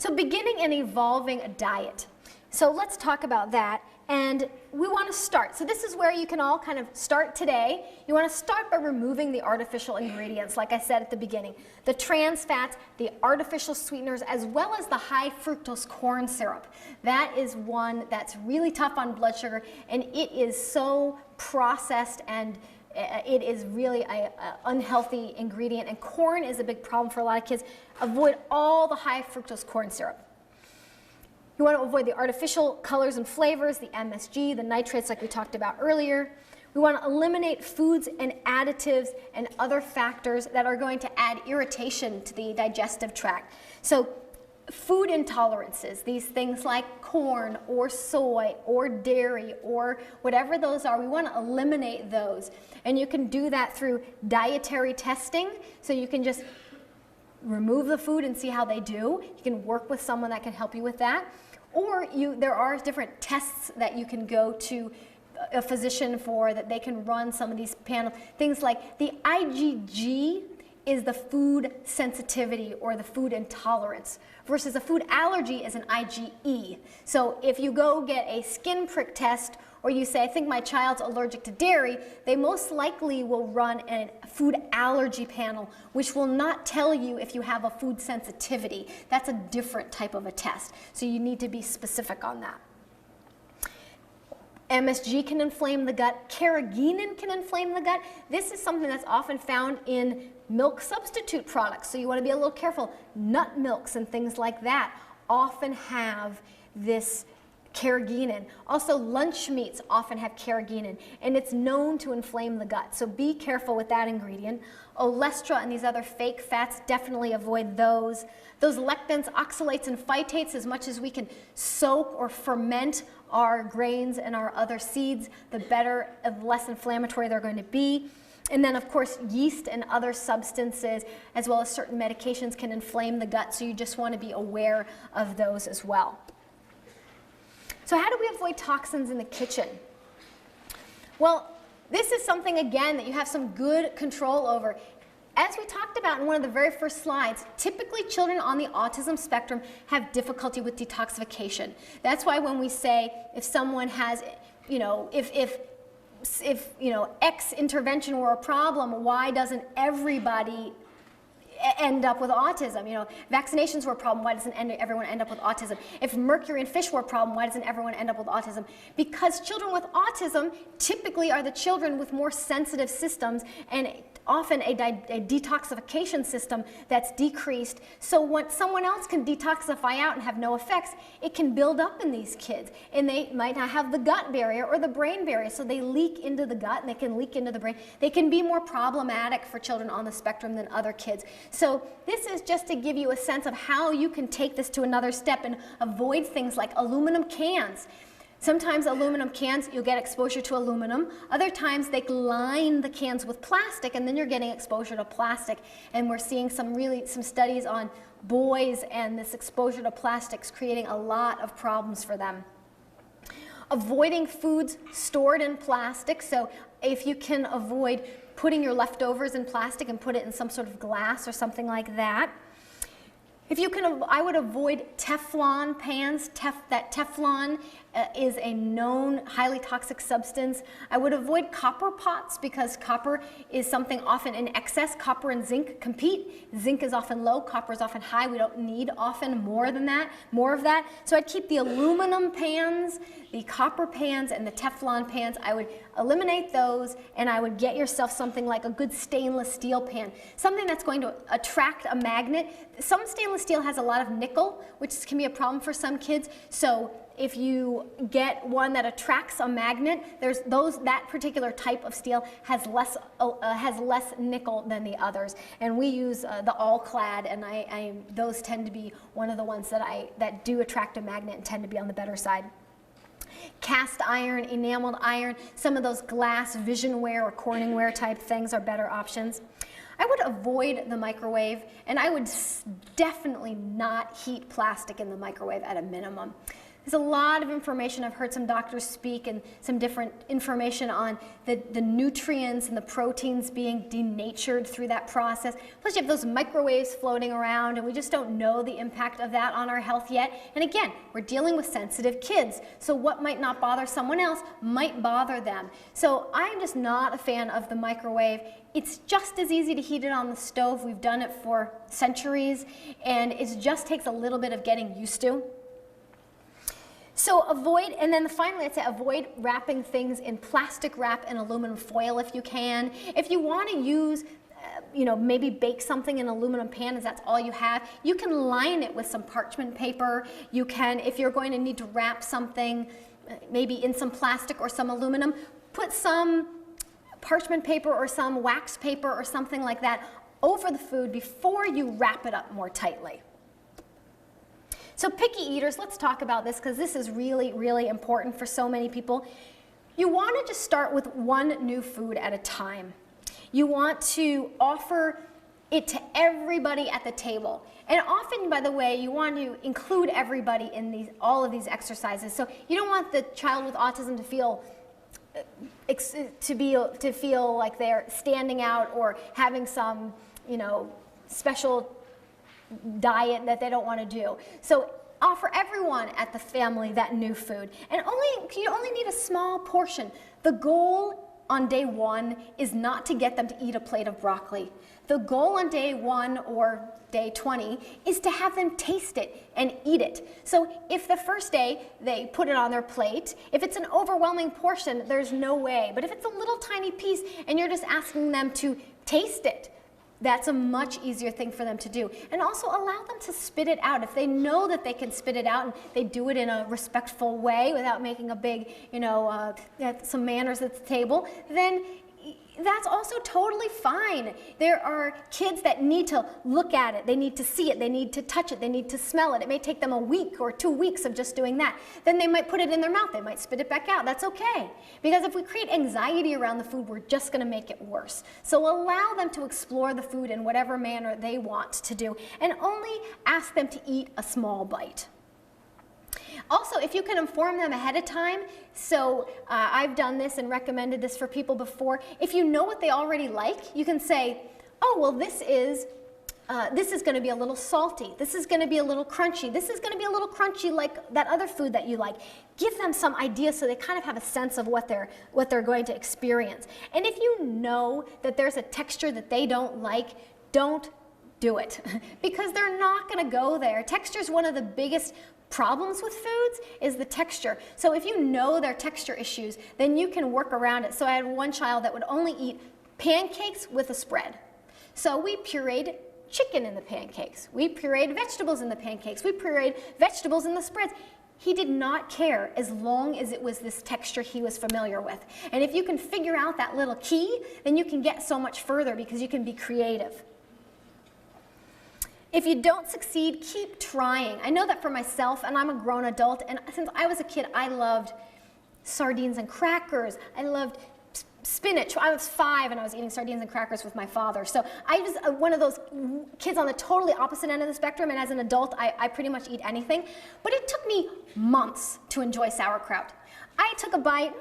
So beginning and evolving a diet. So let's talk about that, and we want to start. So this is where you can all kind of start today. You want to start by removing the artificial ingredients, like I said at the beginning. The trans fats, the artificial sweeteners, as well as the high fructose corn syrup. That is one that's really tough on blood sugar, and it is so processed, and it is really an unhealthy ingredient, and corn is a big problem for a lot of kids. Avoid all the high fructose corn syrup. You want to avoid the artificial colors and flavors, the MSG, the nitrates like we talked about earlier. We want to eliminate foods and additives and other factors that are going to add irritation to the digestive tract. So food intolerances, these things like corn or soy or dairy or whatever those are, we want to eliminate those. And you can do that through dietary testing. So you can just remove the food and see how they do. You can work with someone that can help you with that. Or there are different tests that you can go to a physician for, that they can run some of these panels. Things like the IgG is the food sensitivity or the food intolerance, versus a food allergy is an IgE. So if you go get a skin prick test, or you say, I think my child's allergic to dairy, they most likely will run a food allergy panel, which will not tell you if you have a food sensitivity. That's a different type of a test. So you need to be specific on that. MSG can inflame the gut. Carrageenan can inflame the gut. This is something that's often found in milk substitute products. So you want to be a little careful. Nut milks and things like that often have this carrageenan. Also, lunch meats often have carrageenan, and it's known to inflame the gut. So be careful with that ingredient. Olestra and these other fake fats, definitely avoid those. Those lectins, oxalates, and phytates, as much as we can soak or ferment our grains and our other seeds, the better, the less inflammatory they're going to be. And then, of course, yeast and other substances, as well as certain medications, can inflame the gut, so you just want to be aware of those as well. So how do we avoid toxins in the kitchen? Well, this is something, again, that you have some good control over. As we talked about in one of the very first slides, typically children on the autism spectrum have difficulty with detoxification. That's why when we say if someone has, if X intervention were a problem, why doesn't everybody end up with autism? Vaccinations were a problem, why doesn't everyone end up with autism? If mercury in fish were a problem, why doesn't everyone end up with autism? Because children with autism typically are the children with more sensitive systems, and often a detoxification system that's decreased. So when someone else can detoxify out and have no effects, it can build up in these kids, and they might not have the gut barrier or the brain barrier, so they leak into the gut and they can leak into the brain. They can be more problematic for children on the spectrum than other kids. So this is just to give you a sense of how you can take this to another step and avoid things like aluminum cans. Sometimes aluminum cans, you'll get exposure to aluminum. Other times they line the cans with plastic, and then you're getting exposure to plastic. And we're seeing some studies on boys and this exposure to plastics creating a lot of problems for them. Avoiding foods stored in plastic. So if you can avoid putting your leftovers in plastic and put it in some sort of glass or something like that. If you can, I would avoid Teflon pans. That Teflon is a known highly toxic substance. I would avoid copper pots because copper is something often in excess. Copper and zinc compete. Zinc is often low, copper is often high. We don't need often more of that. So I'd keep the aluminum pans, the copper pans, and the Teflon pans. I would eliminate those, and I would get yourself something like a good stainless steel pan, something that's going to attract a magnet. Some stainless steel has a lot of nickel, which can be a problem for some kids. So if you get one that attracts a magnet, that particular type of steel has less nickel than the others. And we use the all-clad, and those tend to be one of the ones that do attract a magnet and tend to be on the better side. Cast iron, enameled iron, some of those glass visionware or Corningware type things are better options. I would avoid the microwave, and I would definitely not heat plastic in the microwave at a minimum. There's a lot of information. I've heard some doctors speak and some different information on the nutrients and the proteins being denatured through that process. Plus you have those microwaves floating around, and we just don't know the impact of that on our health yet. And again, we're dealing with sensitive kids, so what might not bother someone else might bother them. So I'm just not a fan of the microwave. It's just as easy to heat it on the stove. We've done it for centuries, and it just takes a little bit of getting used to. So avoid, and then finally I'd say avoid wrapping things in plastic wrap and aluminum foil if you can. If you want to use, maybe bake something in an aluminum pan, as that's all you have, you can line it with some parchment paper. You can, if you're going to need to wrap something, maybe in some plastic or some aluminum, put some parchment paper or some wax paper or something like that over the food before you wrap it up more tightly. So picky eaters, let's talk about this because this is really, really important for so many people. You want to just start with one new food at a time. You want to offer it to everybody at the table. And often, by the way, you want to include everybody in all of these exercises. So you don't want the child with autism to feel like they're standing out or having some, special diet that they don't want to do. So offer everyone at the family that new food. And you only need a small portion. The goal on day 1 is not to get them to eat a plate of broccoli. The goal on day 1 or day 20 is to have them taste it and eat it. So if the first day they put it on their plate, if it's an overwhelming portion, there's no way. But if it's a little tiny piece and you're just asking them to taste it, that's a much easier thing for them to do. And also allow them to spit it out. If they know that they can spit it out and they do it in a respectful way without making a big, some manners at the table, then that's also totally fine. There are kids that need to look at it, they need to see it, they need to touch it, they need to smell it. It may take them a week or 2 weeks of just doing that. Then they might put it in their mouth, they might spit it back out. That's okay. Because if we create anxiety around the food, we're just going to make it worse. So allow them to explore the food in whatever manner they want to do, and only ask them to eat a small bite. Also, if you can inform them ahead of time, so I've done this and recommended this for people before. If you know what they already like, you can say, oh, well, this is going to be a little salty. This is going to be a little crunchy. This is going to be a little crunchy like that other food that you like. Give them some ideas so they kind of have a sense of what they're going to experience. And if you know that there's a texture that they don't like, don't do it because they're not going to go there. Texture is one of the biggest problems with foods is the texture. So if you know their texture issues, then you can work around it. So I had one child that would only eat pancakes with a spread. So we pureed chicken in the pancakes. We pureed vegetables in the pancakes. We pureed vegetables in the spreads. He did not care as long as it was this texture he was familiar with. And if you can figure out that little key, then you can get so much further because you can be creative. If you don't succeed, keep trying. I know that for myself, and I'm a grown adult, and since I was a kid, I loved sardines and crackers. I loved spinach. I was 5 and I was eating sardines and crackers with my father. So I was one of those kids on the totally opposite end of the spectrum, and as an adult, I pretty much eat anything. But it took me months to enjoy sauerkraut. I took a bite,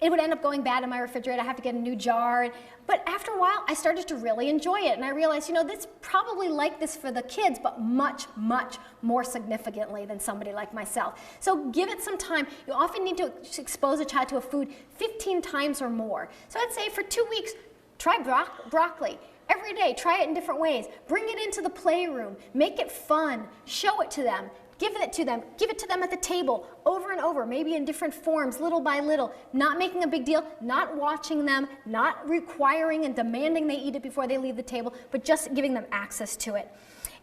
it would end up going bad in my refrigerator. I have to get a new jar. But after a while, I started to really enjoy it. And I realized, this probably like this for the kids, but much, much more significantly than somebody like myself. So give it some time. You often need to expose a child to a food 15 times or more. So I'd say for 2 weeks, try broccoli. Every day, try it in different ways. Bring it into the playroom. Make it fun. Show it to them. Give it to them. Give it to them at the table over and over, maybe in different forms, little by little, not making a big deal, not watching them, not requiring and demanding they eat it before they leave the table, but just giving them access to it.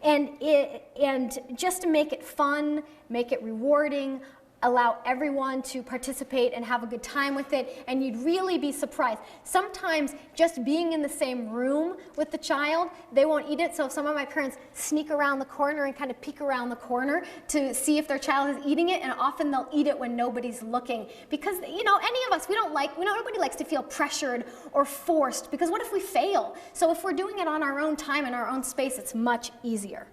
And just to make it fun, make it rewarding, allow everyone to participate and have a good time with it, and you'd really be surprised. Sometimes just being in the same room with the child, they won't eat it, so some of my parents sneak around the corner and kind of peek around the corner to see if their child is eating it, and often they'll eat it when nobody's looking. Because, any of us, nobody likes to feel pressured or forced, because what if we fail? So if we're doing it on our own time in our own space, it's much easier.